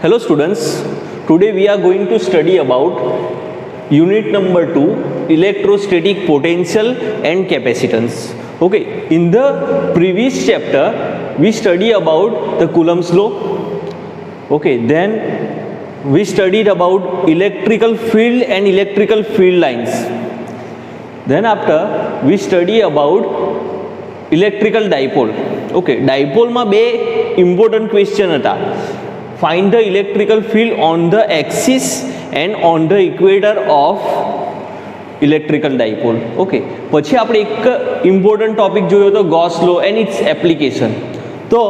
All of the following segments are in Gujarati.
Hello students, today we are going to study about unit number 2, electrostatic potential and capacitance. Okay, in the previous chapter we study about the Coulomb's law. Okay, then we studied about electrical field and electrical field lines. Then after we study about electrical dipole. Okay, dipole માં બે important question હતા. Find the electrical field on the axis and on the equator of electrical dipole. Okay, પછી આપણે એક important topic જોયો તો Gauss law and its application. તો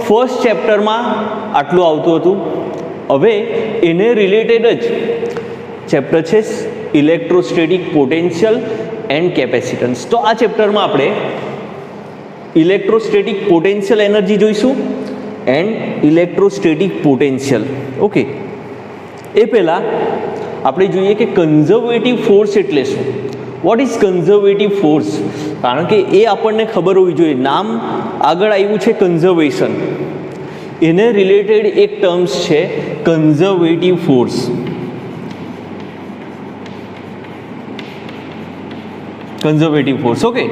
first chapter માં આટલું આવતું હતું. હવે એને રિલેટેડ જ ચેપ્ટર છે ઇલેક્ટ્રોસ્ટેટિક પોટેન્શિયલ એન્ડ કેપેસિટન્સ. તો આ ચેપ્ટરમાં આપણે ઇલેક્ટ્રોસ્ટેટિક પોટેન્શિયલ એનર્જી જોઈશું એન્ડ ઇલેક્ટ્રોસ્ટેટિક પોટેન્શિયલ. ઓકે, એ પહેલાં આપણે જોઈએ કે કન્ઝર્વેટિવ ફોર્સ એટલે શું. What is conservative force? કારણ કે એ આપણને ખબર હોવી જોઈએ. નામ આગળ આવ્યું છે કન્ઝર્વેશન, એને રિલેટેડ એક ટર્મ્સ છે conservative force. Conservative force. Okay,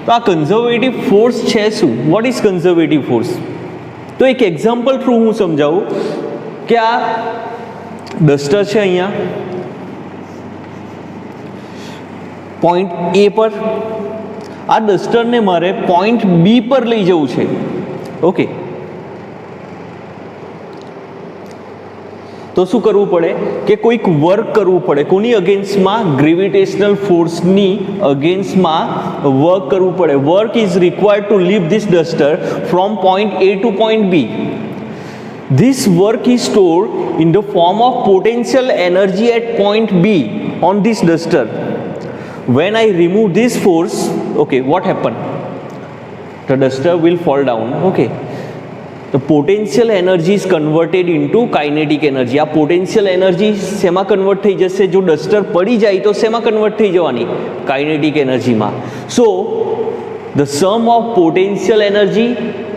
તો આ કન્ઝર્વેટિવ ફોર્સ છે શું? What is conservative force? તો એક એક્ઝામ્પલ થ્રુ હું સમજાવું કે આ ડસ્ટર છે, અહીંયા પોઈન્ટ એ પર, આ ડસ્ટરને મારે પોઈન્ટ બી પર લઈ જવું છે. ઓકે, તો શું કરવું પડે કે કોઈક વર્ક કરવું પડે. કોની અગેન્સ્ટમાં? ગ્રેવિટેશનલ ફોર્સની અગેન્સ્ટમાં વર્ક કરવું પડે. Work is required to leave this duster from point A to point B. This work is stored in the form of potential energy at point B on this duster. When I remove this force, okay, what happen? The duster will fall down. Okay, the potential energy is converted into kinetic energy. આ potential energy શેમાં કન્વર્ટ થઈ જશે? જો ડસ્ટર પડી જાય તો શેમાં કન્વર્ટ થઈ જવાની? કાઇનેટિક એનર્જીમાં. So the sum of potential energy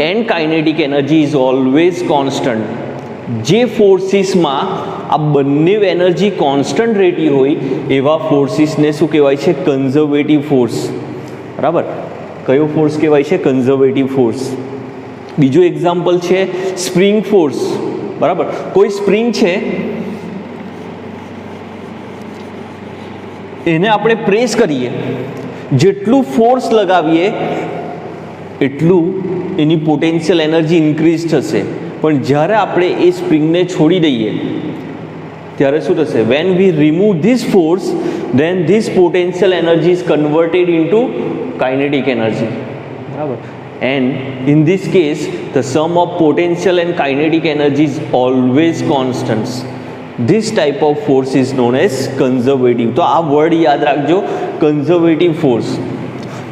and kinetic energy is always constant. જે ફોર્સિસમાં આ બંને એનર્જી કોન્સ્ટન્ટ રહેતી હોય એવા ફોર્સિસને શું કહેવાય છે? Conservative force. બરાબર, કયો ફોર્સ કહેવાય છે? Conservative force. બીજું એક્ઝામ્પલ છે સ્પ્રિંગ ફોર્સ. બરાબર, કોઈ સ્પ્રિંગ છે, એને આપણે પ્રેસ કરીએ, જેટલું ફોર્સ લગાવીએ એટલું એની પોટેન્શિયલ એનર્જી ઇન્ક્રીઝ થશે. પણ જ્યારે આપણે એ સ્પ્રિંગને છોડી દઈએ ત્યારે શું થશે? When we remove this force then this potential energy is converted into kinetic energy. બરાબર, and in this case the sum of potential and kinetic energy is always constants. This type of force is known as conservative. તો આ વર્ડ યાદ રાખજો, conservative force.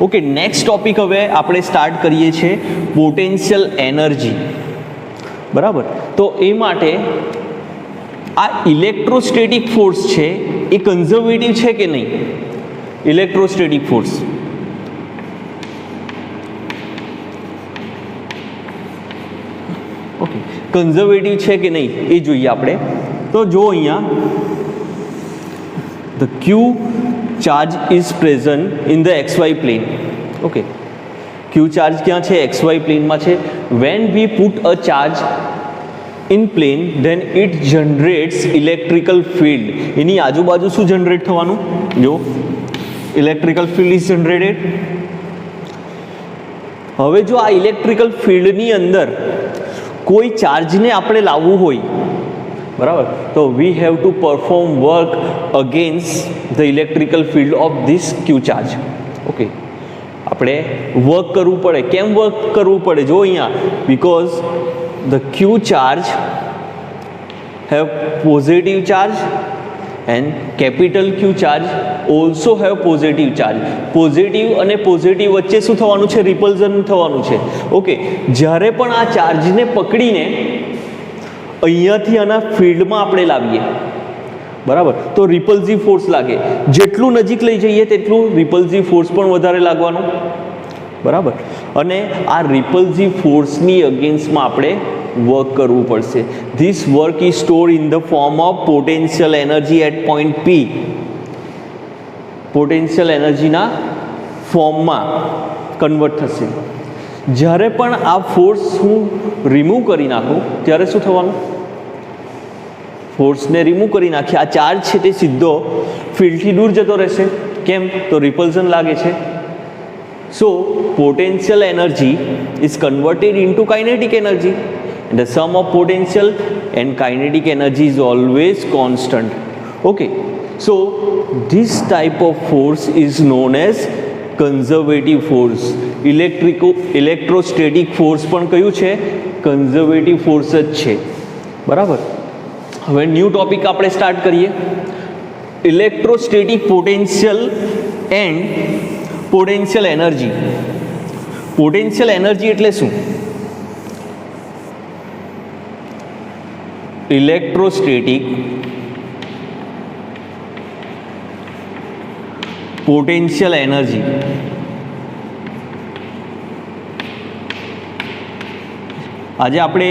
Okay, next topic હવે આપણે સ્ટાર્ટ કરીએ છીએ પોટેન્શિયલ એનર્જી. બરાબર, તો એ માટે આ ઇલેક્ટ્રોસ્ટેટિક ફોર્સ છે એ કન્ઝર્વેટિવ છે કે નહીં? ઇલેક્ટ્રોસ્ટેટિક ફોર્સ ઓકે, કન્ઝર્વેટિવ છે કે નહીં એ જોઈએ આપણે. તો જો અહીંયા the Q charge is present in the XY plane. Okay, Q charge ક્યાં છે? XY પ્લેનમાં છે. When we put a charge in plane then it generates electrical field. એની આજુબાજુ શું જનરેટ થવાનું? જો ઇલેક્ટ્રિકલ ફિલ્ડ ઇઝ જનરેટેડ. હવે જો આ ઇલેક્ટ્રિકલ ફિલ્ડની અંદર કોઈ ચાર્જને આપણે લાવવું હોય, બરાબર, તો વી have to perform work against the electrical field of this Q charge. Okay, આપણે વર્ક કરવું પડે. કેમ વર્ક કરવું પડે? જો અહીંયા because the Q charge have positive charge and capital Q charge also have positive charge. Positive અને પોઝિટિવ વચ્ચે શું થવાનું છે? રિપલ્ઝન થવાનું છે. ઓકે, જ્યારે પણ આ ચાર્જને પકડીને અહીંયાથી આના ફિલ્ડમાં આપણે લાવીએ, બરાબર, તો રિપલ્સિવ ફોર્સ લાગે. જેટલું નજીક લઈ જઈએ તેટલું રિપલ્સિવ ફોર્સ પણ વધારે લાગવાનું. બરાબર, અને આ રિપલ્સિવ ફોર્સની અગેન્સ્ટમાં આપણે વર્ક કરવું પડશે. This work is store in the form of potential energy at point P. Potential એનર્જીના ફોર્મમાં કન્વર્ટ થશે. જ્યારે પણ આ ફોર્સ હું રિમૂવ કરી નાખું ત્યારે શું થવાનું? ફોર્સને રિમૂવ કરી નાખી આ ચાર્જ છે તે સીધો ફિલ્ડથી દૂર જતો રહેશે. કેમ? તો રિપલ્ઝન લાગે છે. So potential energy is converted into kinetic energy. And the sum of potential and kinetic energy is always constant. Okay, so this type of force is known as conservative force. Electrostatic force પણ કયું છે? કન્ઝર્વેટિવ ફોર્સ જ છે. બરાબર. હવે ન્યૂ ટોપિક આપણે સ્ટાર્ટ કરીએ. Electrostatic potential and potential energy. Potential energy એટલે શું? ઇલેક્ટ્રોસ્ટેટિક પોટેન્શિયલ એનર્જી આજે આપણે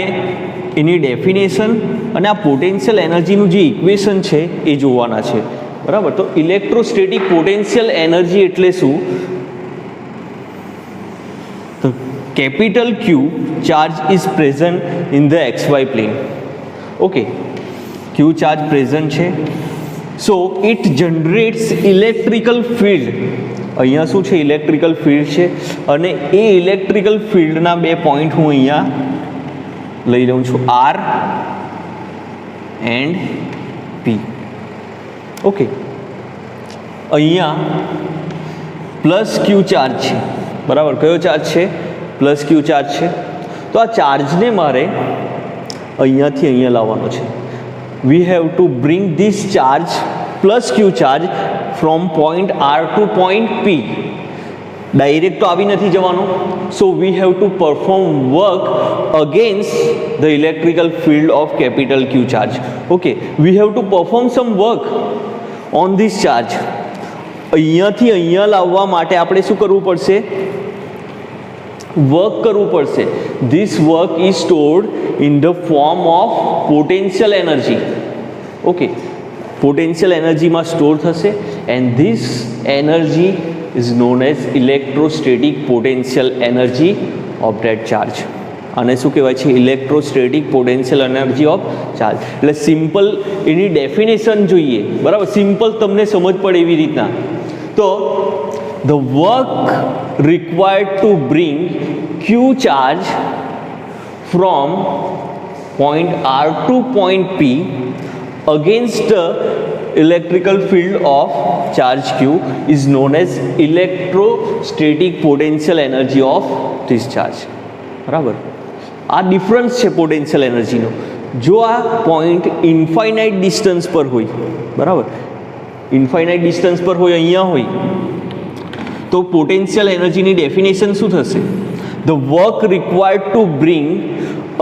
એની ડેફિનેશન અને આ પોટેન્શિયલ એનર્જીનું જે ઇક્વેશન છે એ જોવાના છે. બરાબર. તો ઇલેક્ટ્રોસ્ટેટિક પોટેન્શિયલ એનર્જી એટલે શું? તો capital Q charge is present in the XY plane. Okay, Q charge present છે. So it generates electrical field. અહીંયા શું છે? ઇલેક્ટ્રિકલ ફિલ્ડ છે. અને એ ઇલેક્ટ્રિકલ ફિલ્ડના બે પોઈન્ટ હું અહીંયા લઈ લઉં છું, R એન્ડ P. ઓકે, અહીંયા પ્લસ ક્યુ ચાર્જ છે. બરાબર. કયો ચાર્જ છે? પ્લસ ક્યુ ચાર્જ છે. તો આ ચાર્જને મારે અહીંયાથી અહીંયા લાવવાનો છે. We have to bring this charge plus Q charge from point R to point P. Direct તો આવી નથી જવાનું. So we have to perform work against the electrical field of capital Q charge. Okay, we have to perform some work on this charge. અહીંયાથી અહીંયા લાવવા માટે આપણે શું કરવું પડશે? વર્ક કરવું પડશે. This work is stored in the form of potential energy. Okay, potential એનર્જીમાં સ્ટોર થશે. And this energy is known as electrostatic potential energy of that charge. આને શું કહેવાય છે? Electrostatic potential energy of charge. એટલે સિમ્પલ એની ડેફિનેશન જોઈએ. બરાબર. સિમ્પલ તમને સમજ પડે એવી રીતના. તો the work required to bring Q charge from point R to point P against the electrical field of charge Q is known as electrostatic potential energy of this charge. બરાબર. આ ડિફરન્સ છે પોટેન્શિયલ એનર્જીનો. જો આ પોઈન્ટ ઇન્ફાઇનાઇટ ડિસ્ટન્સ પર હોય, બરાબર, ઇન્ફાઇનાઇટ ડિસ્ટન્સ પર હોય, અહીંયા હોય, તો પોટેન્શિયલ એનર્જીની ડેફિનેશન શું થશે? The work required to bring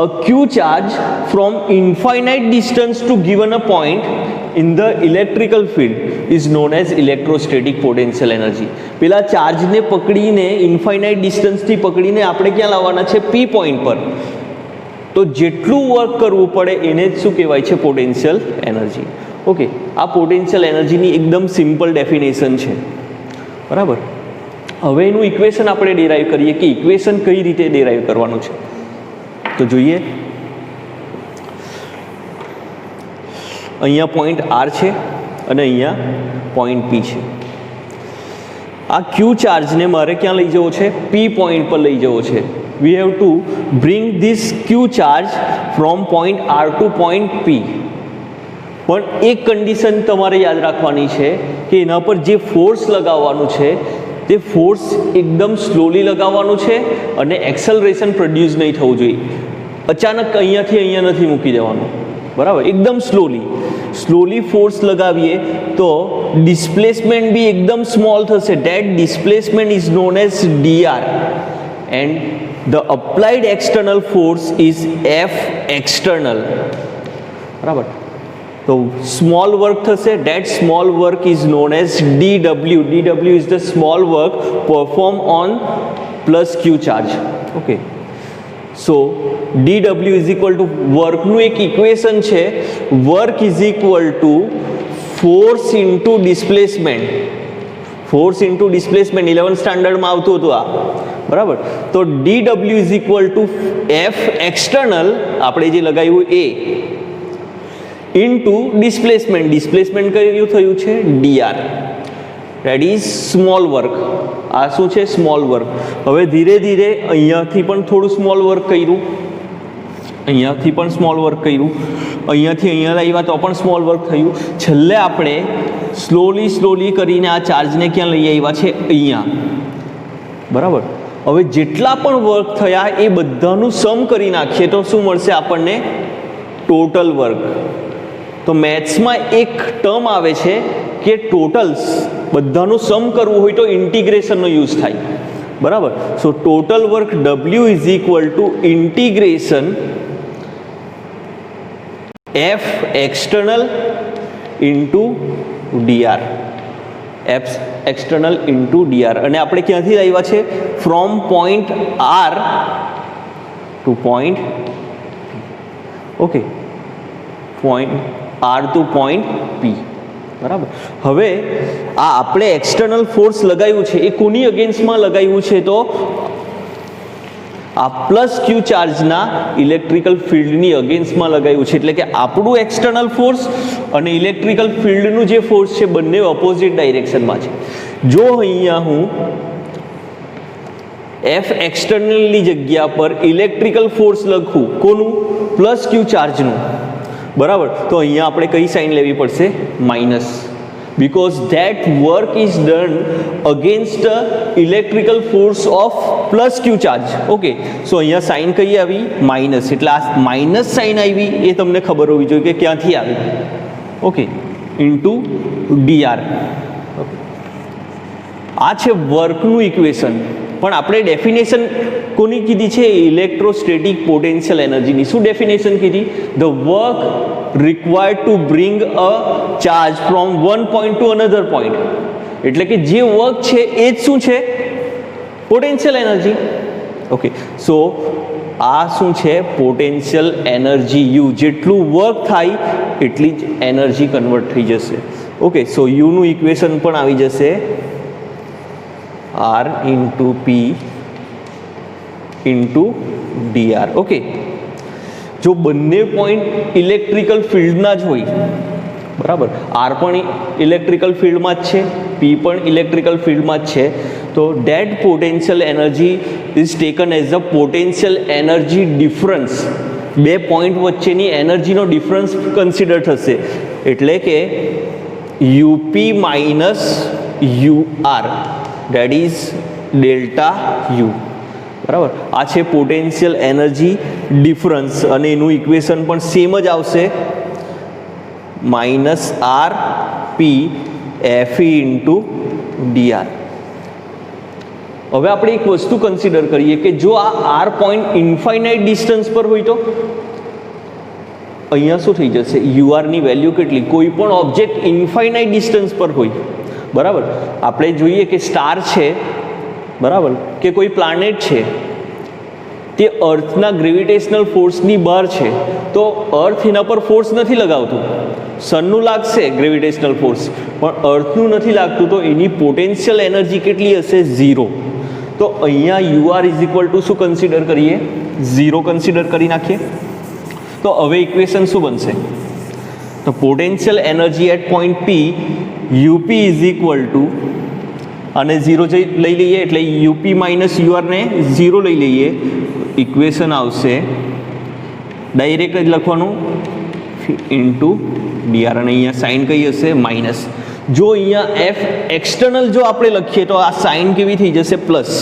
a Q charge from infinite distance to given a point in the electrical field is known as electrostatic potential energy. પેલા ચાર્જને પકડીને ઇન્ફાઇનાઇટ ડિસ્ટન્સથી પકડીને આપણે ક્યાં લાવવાના છે? પી પોઈન્ટ પર. તો જેટલું વર્ક કરવું પડે એને જ શું કહેવાય છે? Potential energy. ઓકે, આ પોટેન્શિયલ એનર્જીની એકદમ સિમ્પલ ડેફિનેશન છે. બરાબર. હવે એનું ઇક્વેશન આપણે ડેરાઈવ કરીએ કે ઇક્વેશન કઈ રીતે ડેરાઈવ કરવાનું છે. તો જોઈએ. અહીંયા પોઈન્ટ R છે અને અહીંયા પોઈન્ટ P છે. આ ક્યુ ચાર્જને મારે ક્યાં લઈ જવો છે? P પોઈન્ટ પર લઈ જવો છે. We have to bring this Q charge from point R to point P. પણ એક કન્ડિશન તમારે યાદ રાખવાની છે કે એના પર જે ફોર્સ લગાવવાનું છે તે ફોર્સ એકદમ સ્લોલી લગાવવાનું છે અને એક્સલરેશન પ્રોડ્યુસ નહીં થવું જોઈએ. અચાનક અહીંયાથી અહીંયા નથી મૂકી દેવાનું. બરાબર. એકદમ સ્લોલી ફોર્સ લગાવીએ તો ડિસ્પ્લેસમેન્ટ બી એકદમ સ્મોલ થશે. That displacement is known as dr and the applied external force is F external. બરાબર. તો સ્મોલ વર્ક થશે. That small work is known as dw. dw is the small work perform on plus Q charge. Okay, so dw is equal to વર્કનું એક ઇક્વેશન છે, work is equal to force into displacement. Force into displacement 11th સ્ટાન્ડર્ડમાં આવતું હતું આ, બરાબર. તો dw is equal to f external આપણે જે લગાવ્યું એ ઇન્ટુ ડિસ્પ્લેસમેન્ટ. ડિસ્પ્લેસમેન્ટ કયું થયું છે? dr. That is small work. આ શું છે? Small work. હવે ધીરે ધીરે અહીંયાથી પણ થોડું સ્મોલ વર્ક કર્યું, અહીંયાથી પણ સ્મોલ વર્ક કર્યું, અહીંયાથી અહીંયા લાવ્યા તો પણ સ્મોલ વર્ક થયું. છેલ્લે આપણે સ્લોલી કરીને આ ચાર્જને ક્યાં લઈ આવ્યા છે? અહીંયા, બરાબર. હવે જેટલા પણ વર્ક થયા એ બધાનું સમ કરી નાખીએ તો શું મળશે આપણને? Total work. તો મેથ્સમાં એક ટર્મ આવે છે કે ટોટલ્સ બધાનું સમ કરવું હોય તો ઇન્ટિગ્રેશનનો યુઝ થાય, બરાબર. So total work W is equal to integration F external into dr. F external into dr. અને આપણે ક્યાંથી લાવ્યા છે? From point R to point, okay, point R to point P, બરાબર. હવે આ આપણે એક્સટર્નલ ફોર્સ લગાવ્યું છે એ કોની અગેન્સ્ટમાં લગાવ્યું છે? તો આ પ્લસ ક્યુ ચાર્જના ઇલેક્ટ્રિકલ ફિલ્ડની અગેન્સ્ટમાં લગાવ્યું છે. એટલે કે આપણું એક્સટર્નલ ફોર્સ અને ઇલેક્ટ્રિકલ ફિલ્ડનું જે ફોર્સ છે બંને ઓપોઝિટ ડાયરેક્શનમાં છે. જો અહીંયા હું એફ એક્સટર્નલની જગ્યા પર ઇલેક્ટ્રિકલ ફોર્સ લખું, કોનું? પ્લસ ક્યુ ચાર્જનું, બરાબર. તો અહીંયા આપણે કઈ સાઇન લેવી પડશે? Minus. because that work is done against electrical force of plus q charge. Okay, so અહીંયા સાઇન કઈ આવી? માઇનસ. એટલે આ માઇનસ સાઇન આવી એ તમને ખબર હોવી જોઈએ કે ક્યાંથી આવી. Okay, into dr. આ છે વર્કનું ઇક્વેશન. પણ આપણે ડેફિનેશન કોની કીધી છે? ઇલેક્ટ્રોસ્ટેટિક પોટેન્શિયલ એનર્જીની. શું ડેફિનેશન કીધી? The work required to bring a charge from one point to another point. એટલે કે જે વર્ક છે એ જ શું છે? Potential energy. ઓકે, સો આ શું છે? Potential energy you. જેટલું વર્ક થાય એટલી જ એનર્જી કન્વર્ટ થઈ જશે. ઓકે, સો યુનું ઇક્વેશન પણ આવી જશે R into P into dr. Okay, જો બંને પોઈન્ટ ઇલેક્ટ્રિકલ ફિલ્ડના જ હોય, બરાબર, આર પણ ઇલેક્ટ્રિકલ ફિલ્ડમાં જ છે, પી પણ ઇલેક્ટ્રિકલ ફિલ્ડમાં જ છે, તો date potential energy is taken as a potential energy difference. બે પોઈન્ટ વચ્ચેની એનર્જીનો ડિફરન્સ કન્સિડર થશે. એટલે કે UP minus UR, that is delta you, બરાબર. આ છે પોટેન્શિયલ એનર્જી ડિફરન્સ અને એનું ઇક્વેશન પણ સેમ જ આવશે, minus R P F E into D R. હવે આપણે એક વસ્તુ કન્સિડર કરીએ કે જો આ આર પોઈન્ટ ઇન્ફાઇનાઇટ ડિસ્ટન્સ પર હોય તો અહીંયા શું થઈ જશે? યુઆરની વેલ્યુ કેટલી? કોઈ પણ ઓબ્જેક્ટ ઇન્ફાઇનાઇટ ડિસ્ટન્સ પર હોય, બરાબર. આપણે જોઈએ કે સ્ટાર છે, બરાબર, કે કોઈ પ્લાનેટ છે, તે અર્થના ગ્રેવિટેશનલ ફોર્સની બહાર છે, તો અર્થ એના પર ફોર્સ નથી લગાવતું. સનનું લાગશે ગ્રેવિટેશનલ ફોર્સ, પણ અર્થનું નથી લાગતું, તો એની પોટેન્શિયલ એનર્જી કેટલી હશે? 0. તો અહીંયા યુઆર ઇઝ ઇક્વલ ટુ શું કન્સિડર કરીએ? 0 કન્સિડર કરી નાખીએ. તો હવે ઇક્વેશન શું બનશે? તો potential energy at point P UP is equal two, અને 0 લઈ લઈએ એટલે યુપી માઇનસ યુઆરને 0 લઈ લઈએ, ઇક્વેશન આવશે ડાયરેક્ટ જ લખવાનું ઇન્ટુ ડીઆર, અને અહીંયા સાઇન કઈ હશે? માઇનસ. જો અહીંયા એફ એક્સટર્નલ જો આપણે લખીએ તો આ સાઇન કેવી થઈ જશે? પ્લસ,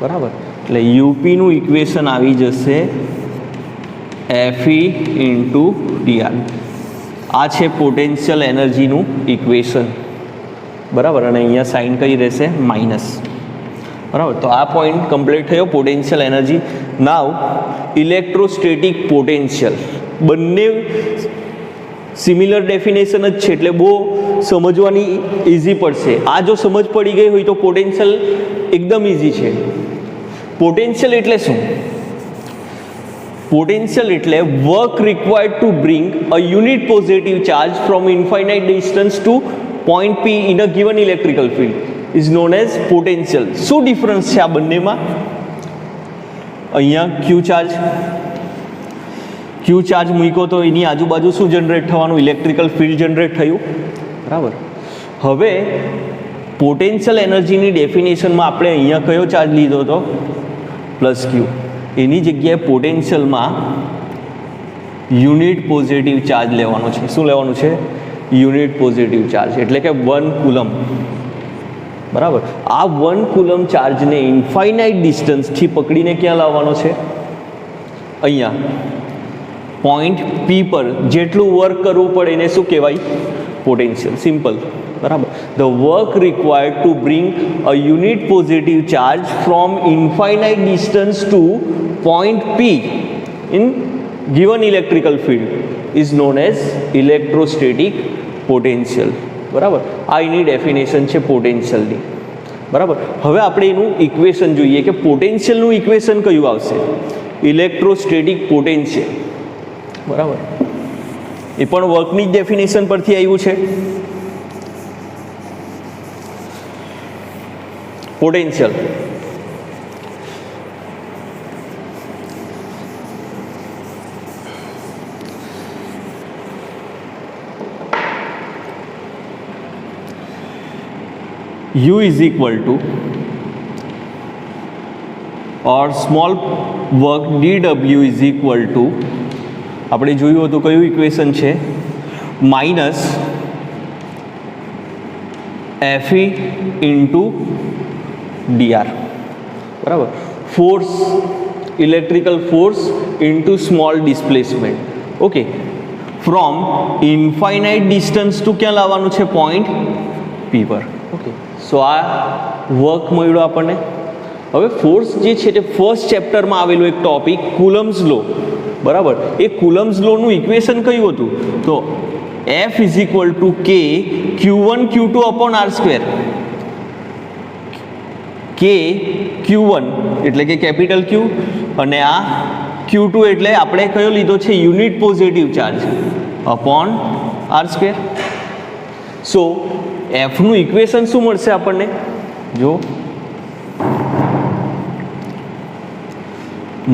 બરાબર. એટલે યુપીનું ઇક્વેશન આવી જશે એફઈ ઇન્ટુ ડીઆર. આ છે પોટેન્શિયલ એનર્જીનું ઇક્વેશન, બરાબર. અને અહીંયા સાઇન કઈ રહેશે? માઇનસ, બરાબર. તો આ પોઈન્ટ કમ્પ્લીટ થયો, પોટેન્શિયલ એનર્જી. નાવ ઇલેક્ટ્રોસ્ટેટિક પોટેન્શિયલ, બંને સિમિલર ડેફિનેશન જ છે એટલે બહુ સમજવાની ઇઝી પડશે. આ જો સમજ પડી ગઈ હોય તો પોટેન્શિયલ એકદમ ઇઝી છે. પોટેન્શિયલ એટલે શું? પોટેન્શિયલ એટલે work required to bring a unit positive charge from infinite distance to point P in a given electrical field is known as potential. શું ડિફરન્સ છે આ બંનેમાં? અહીંયા ક્યુ ચાર્જ મૂક્યો તો એની આજુબાજુ શું જનરેટ થવાનું? ઇલેક્ટ્રિકલ ફિલ્ડ જનરેટ થયું, બરાબર. હવે પોટેન્શિયલ એનર્જીની ડેફિનેશનમાં આપણે અહીંયા કયો ચાર્જ લીધો હતો? પ્લસ ક્યુ. એની જગ્યાએ પોટેન્શિયલમાં યુનિટ પોઝિટિવ ચાર્જ લેવાનો છે. શું લેવાનું છે? યુનિટ પોઝિટિવ ચાર્જ, એટલે કે 1 કુલમ, બરાબર. આ 1 કુલમ ચાર્જને ઇન્ફાઇનાઇટ ડિસ્ટન્સથી પકડીને ક્યાં લાવવાનો છે? અહીંયા પોઈન્ટ P પર જેટલું વર્ક કરવું પડે એને શું કહેવાય? પોટેન્શિયલ. સિમ્પલ, બરાબર. The work required to bring a unit positive charge from infinite distance to point P in given electrical field is known as electrostatic potential, બરાબર. આ એની ડેફિનેશન છે પોટેન્શિયલની, બરાબર. હવે આપણે એનું ઇક્વેશન જોઈએ કે પોટેન્શિયલનું ઇક્વેશન કયું આવશે? ઇલેક્ટ્રોસ્ટેટિક પોટેન્શિયલ, બરાબર. એ પણ વર્કની જ ડેફિનેશન પરથી આવ્યું છે. Potential U is equal to, or small work dW is equal to, આપણે જોયું હતું કયું ઇક્વેશન છે? માઇનસ FE ઇન્ટુ DR, બરાબર. Force, electrical force into small displacement. Okay, from infinite distance to ક્યાં લાવવાનું છે? પોઈન્ટ P પર. ઓકે, સો આ વર્ક મળ્યો આપણને. હવે ફોર્સ જે છે તે ફર્સ્ટ ચેપ્ટરમાં આવેલું એક ટોપિક કુલમ્સ લો, બરાબર. એ કુલમ્સ લોનું ઇક્વેશન કયું હતું? તો F is equal two K Q1 Q2 upon R². K Q1 એટલે કે કેપિટલ Q, અને આ Q2 એટલે આપણે કયો લીધો છે? Unit positive charge upon R². સો એફનું ઇક્વેશન શું મળશે આપણને? જો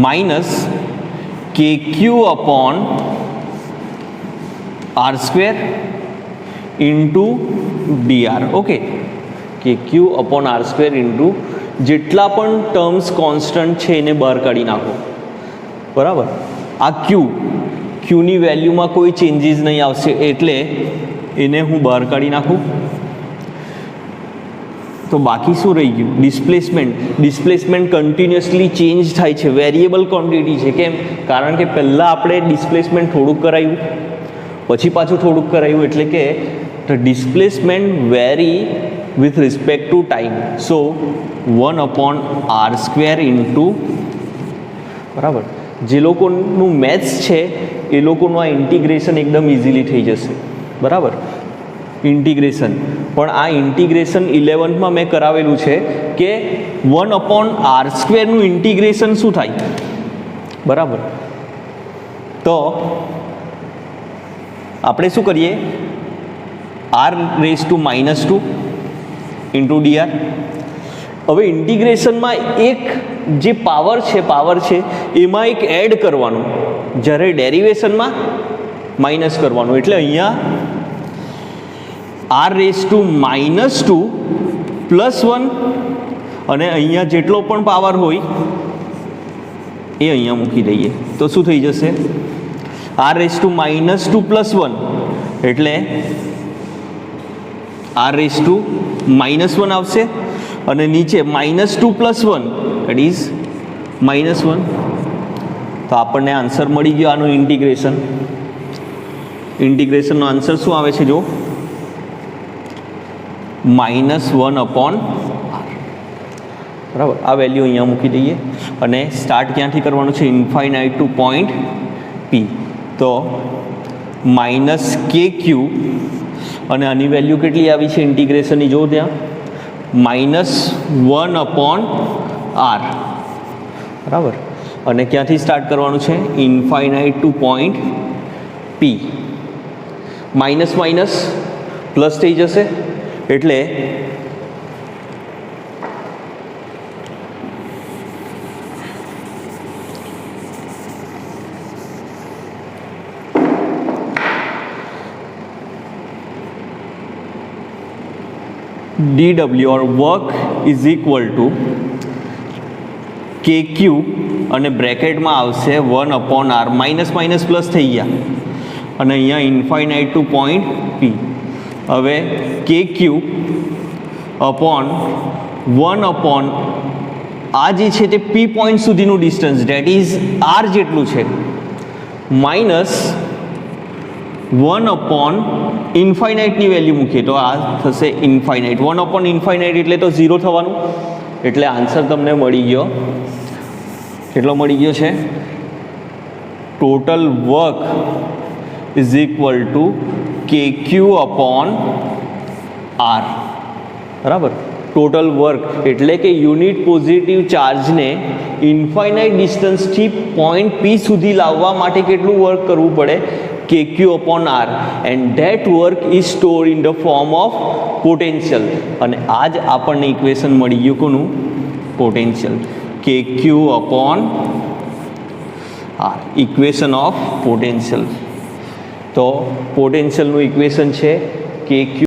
minus KQ upon R² into DR. Okay, KQ upon R² into જેટલા પણ ટર્મ્સ કોન્સ્ટન્ટ છે એને બહાર કાઢી નાખો, બરાબર. આ ક્યુની વેલ્યુમાં કોઈ ચેન્જીસ નહીં આવશે એટલે એને હું બહાર કાઢી નાખું. તો બાકી શું રહી ગયું? ડિસ્પ્લેસમેન્ટ કન્ટિન્યુઅસલી ચેન્જ થાય છે, વેરિયેબલ ક્વોન્ટિટી છે. કેમ? કારણ કે પહેલાં આપણે ડિસ્પ્લેસમેન્ટ થોડુંક કરાયું, પછી પાછું થોડુંક કરાયું, એટલે કે the displacement very with respect to time. So 1 upon R² into, બરાબર. જે લોકોનું મેથ્સ છે એ લોકોનું આ ઇન્ટિગ્રેશન એકદમ ઇઝીલી થઈ જશે, બરાબર. ઇન્ટિગ્રેશન પણ આ ઇન્ટિગ્રેશન 11th મેં કરાવેલું છે કે 1 અપોન R² નું ઇન્ટિગ્રેશન શું થાય, બરાબર. તો આપણે શું કરીએ? R⁻² into DR. હવે ઇન્ટિગ્રેશનમાં એક જે પાવર છે એમાં એક એડ કરવાનું, જ્યારે ડેરિવેશનમાં માઇનસ કરવાનું. એટલે અહીંયા R⁻² +1 અને અહીંયા જેટલો પણ પાવર હોય એ અહીંયા મૂકી દઈએ તો શું થઈ જશે? R⁻² +1 એટલે R⁻1 આવશે, અને નીચે -2 +1 દેટ ઇઝ -1. તો આપણને આન્સર મળી ગયો આનું ઇન્ટિગ્રેશનનો આન્સર શું આવે છે? જો -1 અપોન R, બરાબર. આ વેલ્યુ અહીંયા મૂકી દઈએ અને સ્ટાર્ટ ક્યાંથી કરવાનું છે? Infinite to point P. તો -KQ અને આની વેલ્યુ કેટલી આવી છે ઇન્ટિગ્રેશનની? જો ત્યાં -1 અપોન R, બરાબર. અને ક્યાંથી સ્ટાર્ટ કરવાનું છે? Infinite to point P. Minus minus plus થઈ જશે, એટલે dw or work is equal to kq અને બ્રેકેટમાં આવશે 1/r. માઇનસ માઇનસ પ્લસ થઈ ગયા અને અહીંયા ઇન્ફાઇનાઇટ ટુ પોઈન્ટ પી. હવે kq અપોન 1/, આ જે છે તે પી પોઈન્ટ સુધીનું ડિસ્ટન્સ, ડેટ ઇઝ આર જેટલું છે, માઇનસ 1/, ઇન્ફાઇનાઇટની વેલ્યુ મૂકીએ તો આ થશે ઇન્ફાઇનાઇટ. 1/ઇન્ફાઇનાઇટ એટલે તો 0 થવાનું. એટલે આન્સર તમને મળી ગયો. કેટલો મળી ગયો છે? Total work is equal two KQ upon R. બરાબર. ટોટલ વર્ક એટલે કે યુનિટ પોઝિટિવ ચાર્જને ઇન્ફાઇનાઇટ ડિસ્ટન્સથી પોઈન્ટ P સુધી લાવવા માટે કેટલું વર્ક કરવું પડે? KQ upon R, and that work is stored in the form of potential. અને આ જ આપણને ઇક્વેશન મળી ગયું કોનું? Potential. KQ upon R, equation of potential. તો પોટેન્શિયલનું ઇક્વેશન છે KQ